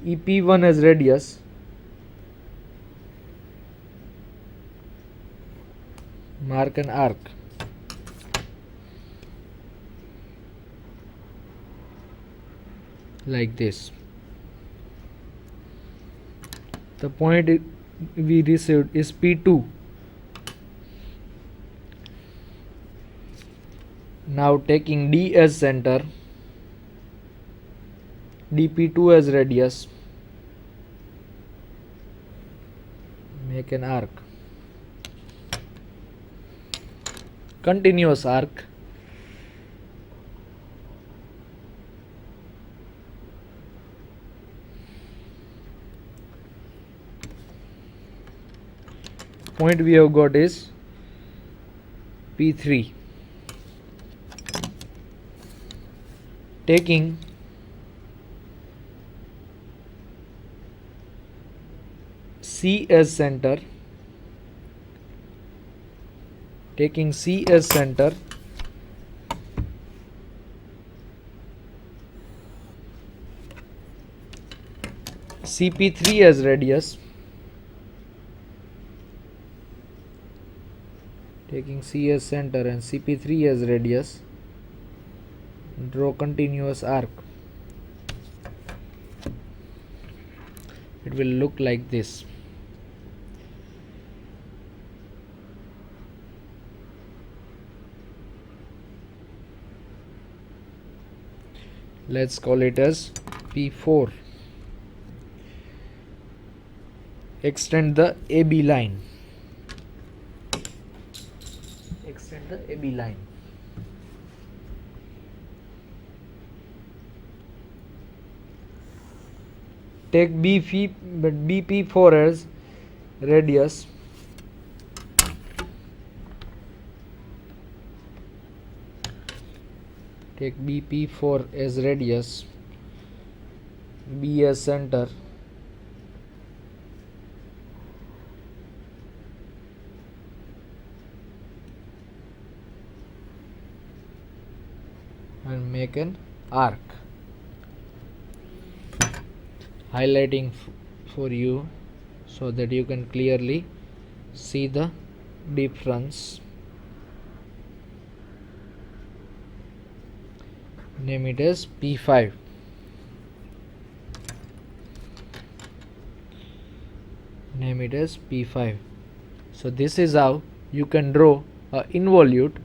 EP1 as radius, mark an arc. Like this. The point we received is P2. Now taking D as center, dP2 as radius, make an arc. Continuous arc. Point we have got is P3. Taking C as center, CP3 as radius, taking C as center and CP3 as radius, draw continuous arc. It will look like this. Let's call it as P4. Extend the AB line. Take BP4 as radius. Take BP4 as radius, B as center, and make an arc. Highlighting for you so that you can clearly see the difference. Name it as P5. So this is how you can draw an involute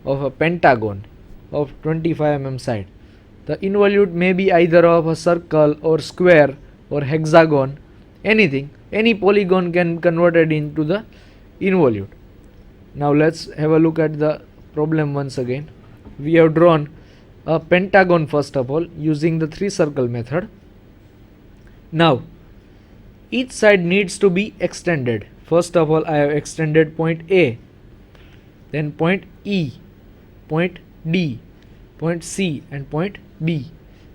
of a pentagon of 25 mm side. The involute may be either of a circle or square or hexagon, anything. Any polygon can convert it into the involute. Now let's have a look at the problem once again. We have drawn a pentagon first of all using the 3 circle method. Now each side needs to be extended. First of all I have extended point A, then point E, point D, point C and point B.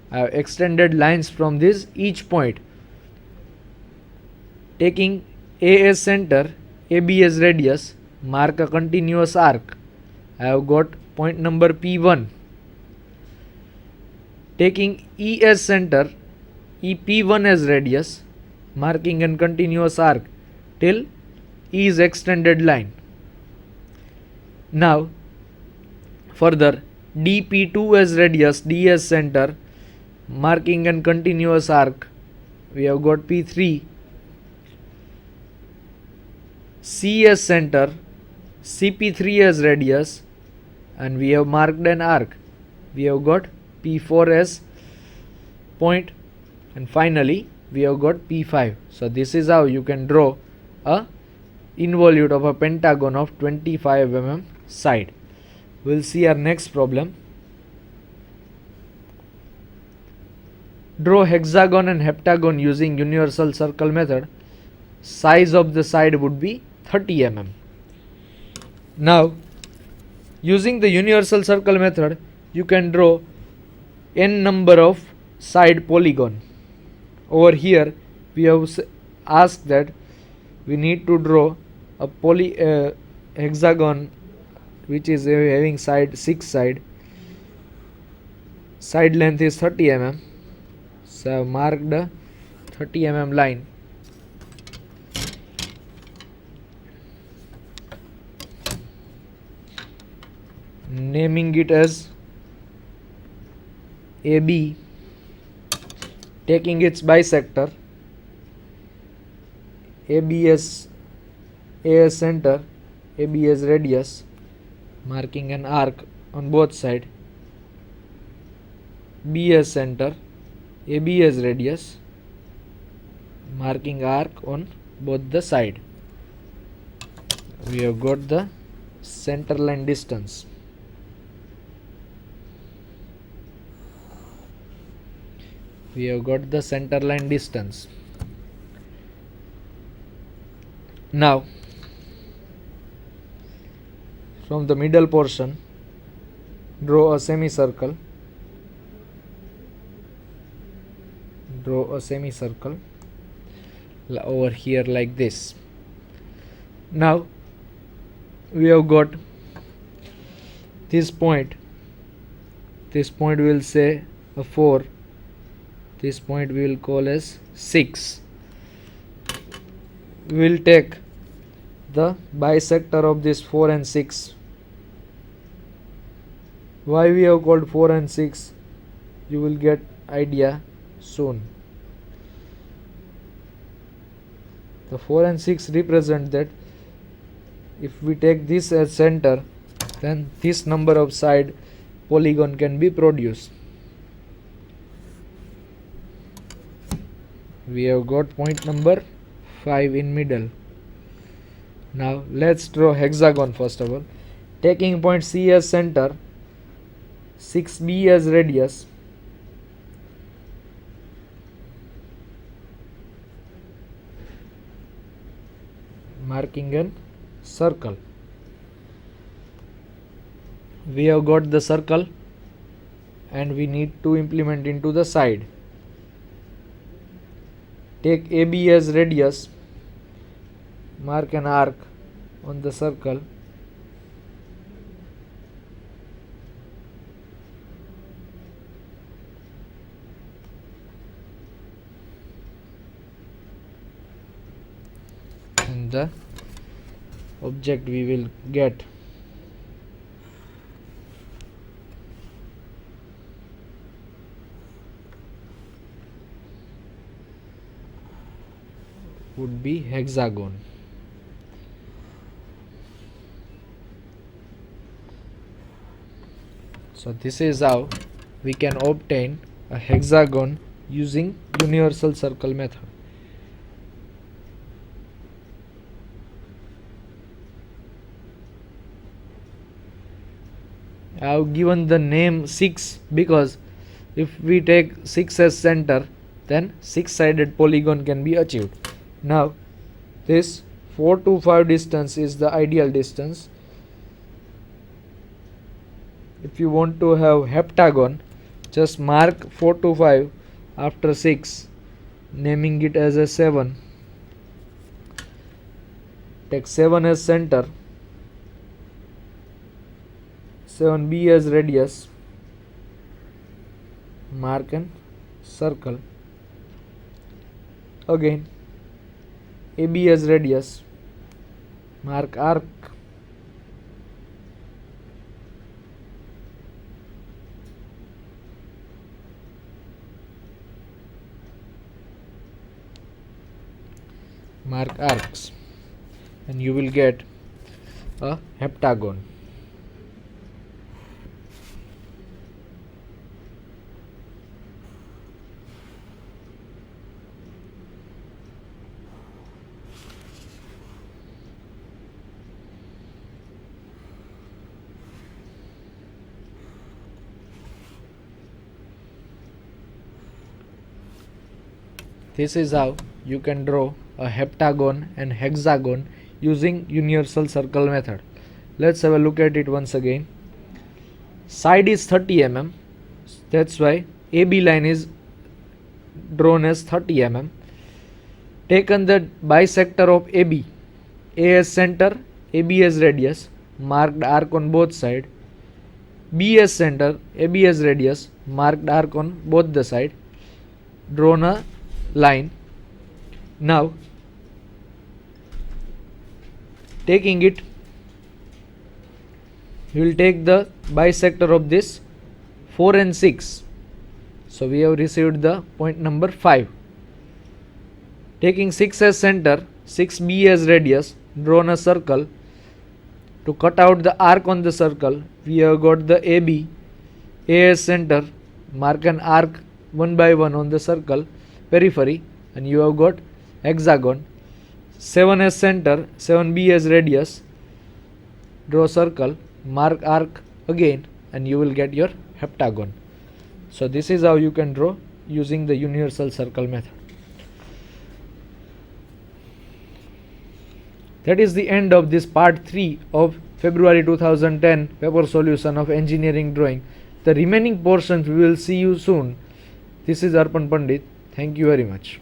I have extended lines from this each point. Taking A as center, AB as radius, mark a continuous arc. I have got point number P1. Taking E as center, EP1 as radius, marking a continuous arc till E is extended line. Now further dP2 as radius, D as center, marking a continuous arc. We have got P3. C as center, CP3 as radius, and we have marked an arc. We have got P4 as point, and finally we have got P5. So this is how you can draw a involute of a pentagon of 25 mm side. We'll see our next problem. Draw hexagon and heptagon using universal circle method. Size of the side would be 30 mm. Now using the universal circle method you can draw n number of side polygon. Over here we have asked that we need to draw a hexagon which is having 6 side. Side length is 30 mm. So I have marked 30 mm line, naming it as AB, taking its bisector AB as A as center, AB as radius, marking an arc on both sides, B as center, AB as radius, marking arc on both the side. We have got the center line distance. We have got the center line distance. Now, from the middle portion, draw a semicircle. Draw a semicircle over here like this. Now, we have got this point. This point we will say a 4. This point we will call as 6. We will take the bisector of this 4 and 6. Why we have called 4 and 6? You will get idea soon. The 4 and 6 represent that if we take this as center, then this number of side polygon can be produced. We have got point number 5 in middle. Now let's draw hexagon first of all. Taking point C as center, 6B as radius, marking an circle. We have got the circle and we need to implement into the side. Take AB as radius, mark an arc on the circle, and the object we will get would be hexagon. So this is how we can obtain a hexagon using universal circle method. I have given the name 6 because if we take 6 as center, then 6-sided polygon can be achieved. Now this 4 to 5 distance is the ideal distance. If you want to have heptagon, just mark 4 to 5 after 6, naming it as a 7. Take 7 as center, 7B as radius, mark an circle. Again AB as radius, mark arc, mark arcs, and you will get a heptagon. This is how you can draw a heptagon and hexagon using universal circle method. Let's have a look at it once again. Side is 30 mm, that's why AB line is drawn as 30 mm. Taken the bisector of AB, A as center, AB as radius, marked arc on both sides, B as center, AB as radius, marked arc on both the side, drawn a line Now taking it, you will take the bisector of this 4 and 6. So we have received the point number 5. Taking 6 as center, 6b as radius, drawn a circle. To cut out the arc on the circle, we have got the AB, A as center, mark an arc one by one on the circle periphery, and you have got hexagon. 7 as center, 7b as radius, draw circle, mark arc again, and you will get your heptagon. So this is how you can draw using the universal circle method. That is the end of this part 3 of February 2010 paper solution of engineering drawing. The remaining portions we will see you soon. This is Arpan Pandit. Thank you very much.